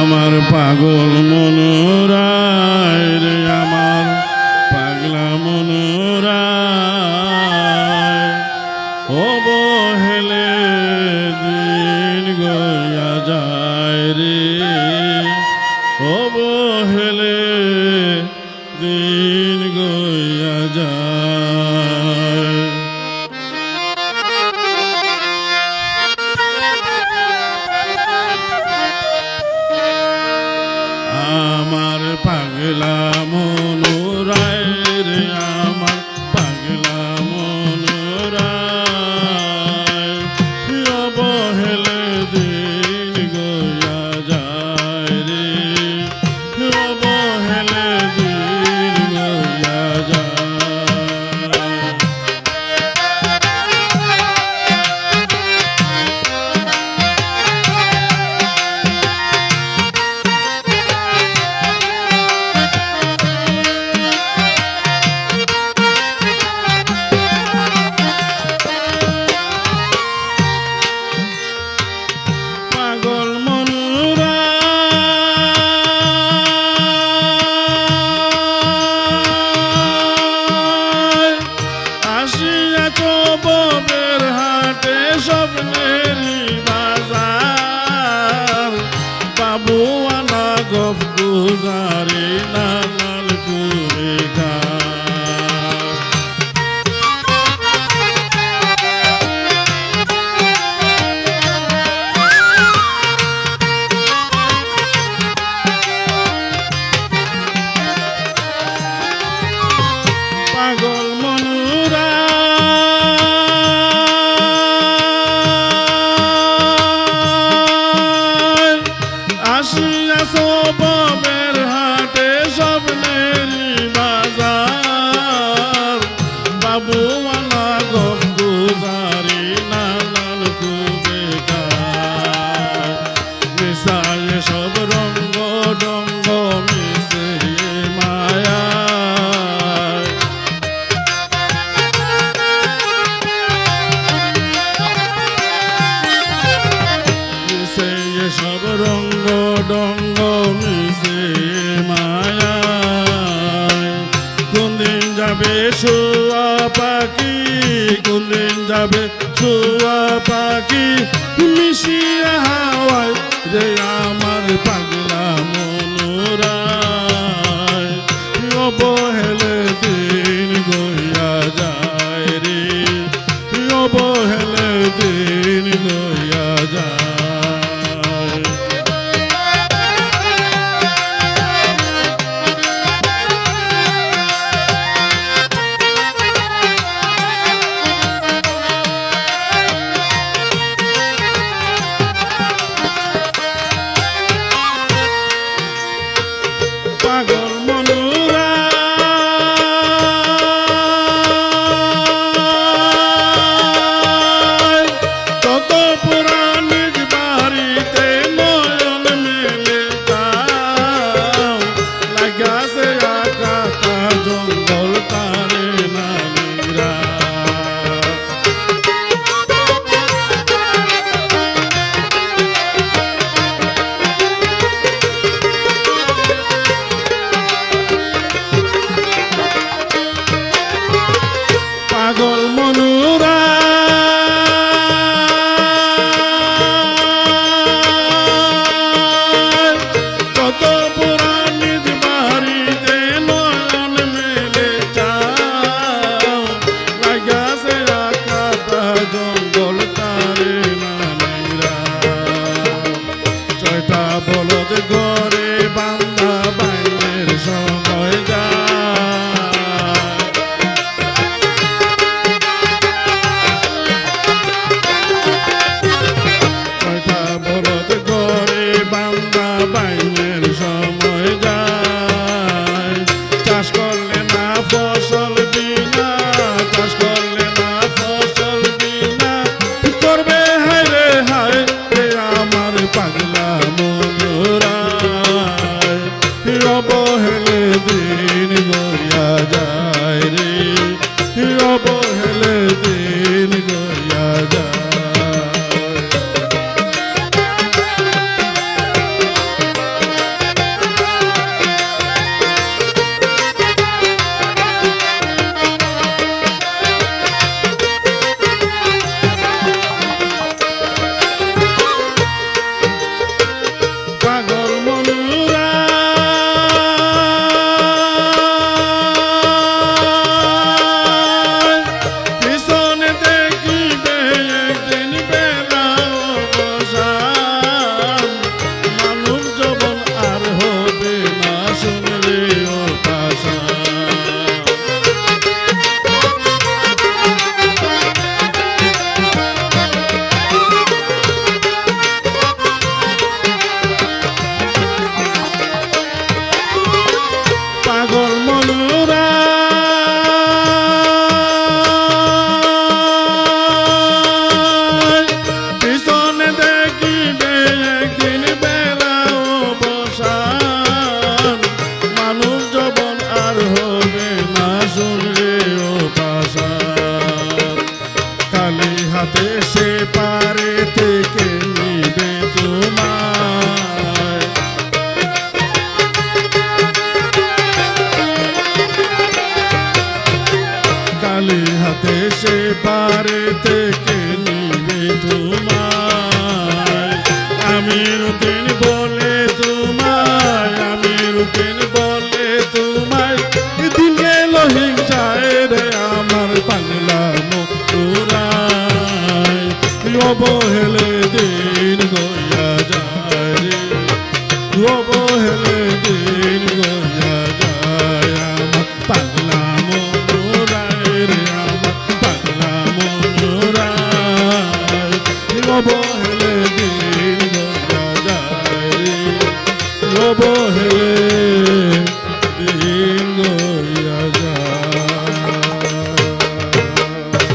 আমার পাগল মনোরায় রে আমার পাগলা মনোরায় অবহেলে দিন গয়া যায় রে অবহেলে দিন গয়া যায়। আমার পাগলা মনোরায় রে আমার পাগলা মনোরায় অবহেলে দিন গয়া যায় রে অবহেলে দিন গয়া যায়। পাগল মনোরায় আসিয়াছ ববের হাটে স্বপ্নেরই বাজার বাবু আনা গপ গুজারি নানাল করে গা। পাগল মনোরায় আসিয়াছ ববের হাটে স্বপ্নেরই বাজার বাবু আনা গপ গুজারি নানান খুবে মিশায় সব রঙ্গ ডঙ্গ মিশে মায়া সব রঙ্গ ডঙ্গ মিশে মায়া কোনদিন যাবে শোয়া পাখি কোনদিন যাবে শোয়া পাখি মিশিয়া হাওয়ায় রে আমার পাগলা মনোরায় অবহেলে দিন গয়া যায় রে অবহেলে দিন গয়া যায়। পাগল মনোরায় কত পুরাণিক বাড়িতে নয়ন মেলে যাও লাগাছে আকাটা জঙ্গল তারে নানিরা। পাগল মনোরায় কত পুরাণিক বাড়িতে নয়ন মেলে যাও লাগাছে আকাটা জঙ্গল তারে নানিরা। ছয়টা বলদ ঘরে বান্ধা বাইনের সময় যায় বলদ ঘরে বান্ধা বাইনের সময় যায় চাষ করলে না ফসল বিনা চাষ করলে না ফসল বিনা করবে হায় রে হায় রে আমার পাগলা মনোরায় অবহেলে দিন গয়া যায় রে অবহেলে দিন গয়া যায়। অবহেলে দিন গয়া যায় আমার পাগলা মনোরায় রে আমার পাগলা মনোরায় অবহেলে দিন গয়া যায় রে অবহেলে দিন